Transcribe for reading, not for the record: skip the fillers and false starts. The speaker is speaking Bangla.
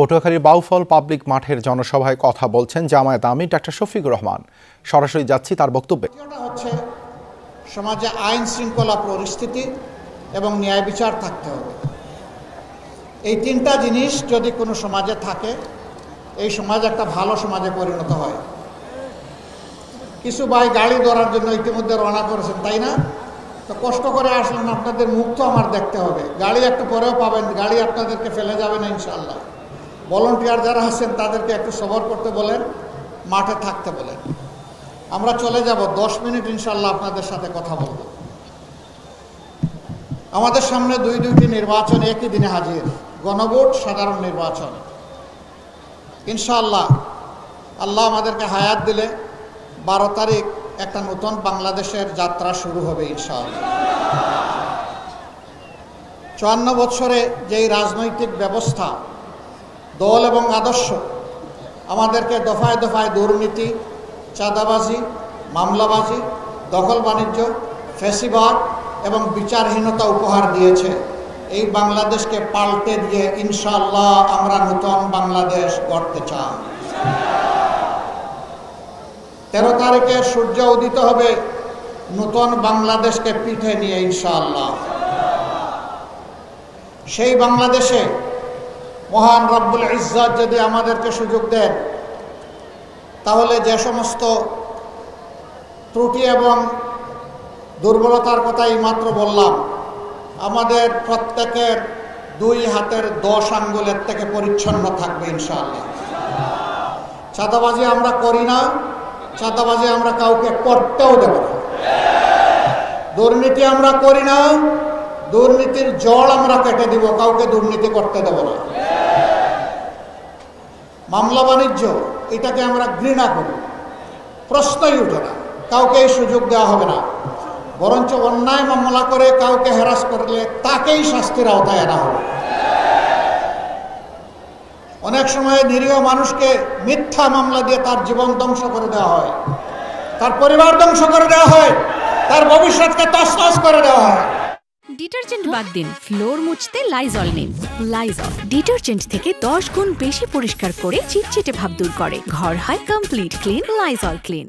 পটুয়াখালীর বাউফল পাবলিক মাঠের জনসভায় কথা বলছেন জামায়াত আমির ডাক্তার শফিকুর রহমান। সরাসরি যাচ্ছি তার বক্তব্যে। হচ্ছে সমাজে আইন শৃঙ্খলা পরিস্থিতি এবং ন্যায় বিচার থাকতে হবে। এই তিনটা জিনিস যদি কোনো সমাজে থাকে, এই সমাজ একটা ভালো সমাজে পরিণত হয়। কিছু ভাই গাড়ি ধরার জন্য ইতিমধ্যে রওনা করেছেন, তাই না? তো কষ্ট করে আসলেন, আপনাদের মুখ তো আমার দেখতে হবে। গাড়ি একটু পরেও পাবেন, গাড়ি আপনাদেরকে ফেলে যাবে না ইনশাআল্লাহ। ভলান্টিয়ার যারা আছেন তাদেরকে একটু সবর করতে বলেন, মাঠে থাকতে বলেন। আমরা চলে যাব, 10 মিনিট ইনশাআল্লাহ আপনাদের সাথে কথা বলব। আমাদের সামনে দুইটি নির্বাচন একই দিনে হাজির, গণভোট, সাধারণ নির্বাচন। ইনশাআল্লাহ আল্লাহ আমাদেরকে হায়াত দিলে 12 তারিখ একটা নতুন বাংলাদেশের যাত্রা শুরু হবে ইনশাআল্লাহ। 54 বছরে যেই রাজনৈতিক ব্যবস্থা, দল এবং আদর্শ আমাদেরকে দফায় দফায় দুর্নীতি, চাঁদাবাজি, মামলাবাজি, দখল বাণিজ্য, ফ্যাসিবাদ এবং বিচারহীনতা উপহার দিয়েছে, এই বাংলাদেশকে পাল্টে দিয়ে ইনশাআল্লাহ আমরা নতুন বাংলাদেশ গড়তে চাই। 13 তারিখে সূর্য উদিত হবে নতুন বাংলাদেশকে পিঠে নিয়ে ইনশাআল্লাহ। সেই বাংলাদেশে মহান রব্বুল ইজ্জত যদি আমাদেরকে সুযোগ দেন, তাহলে যে সমস্ত ত্রুটি এবং দুর্বলতার কথাই মাত্র বললাম, আমাদের প্রত্যেকের 2 হাতের 10 আঙ্গুলের থেকে পরিচ্ছন্ন থাকবে ইনশাআল্লাহ। চাঁদাবাজি আমরা করি না, চাঁদাবাজি আমরা কাউকে করতেও দেব না। দুর্নীতি আমরা করি না, দুর্নীতির জড় আমরা কেটে দিব, কাউকে দুর্নীতি করতে দেব না। মামলা বাণিজ্য, এটাকে আমরা ঘৃণা করি, প্রশ্নই উঠে না, কাউকে এই সুযোগ দেওয়া হবে না। বরঞ্চ অন্যায় মামলা করে কাউকে হ্যারাস করলে তাকেই শাস্তির আওতায় আনা হবে। অনেক সময় নিরীহ মানুষকে মিথ্যা মামলা দিয়ে তার জীবন ধ্বংস করে দেওয়া হয়, তার পরিবার ধ্বংস করে দেওয়া হয়, তার ভবিষ্যৎকে তছনছ করে দেওয়া হয়। ডিটারজেন্ট বাদ দিন, ফ্লোর মুছতে লাইজল নিন। লাইজল ডিটারজেন্ট থেকে 10 গুণ বেশি পরিষ্কার করে চিটচিটে ভাব দূর করে। ঘর হয় কমপ্লিট ক্লিন। Lysol clean.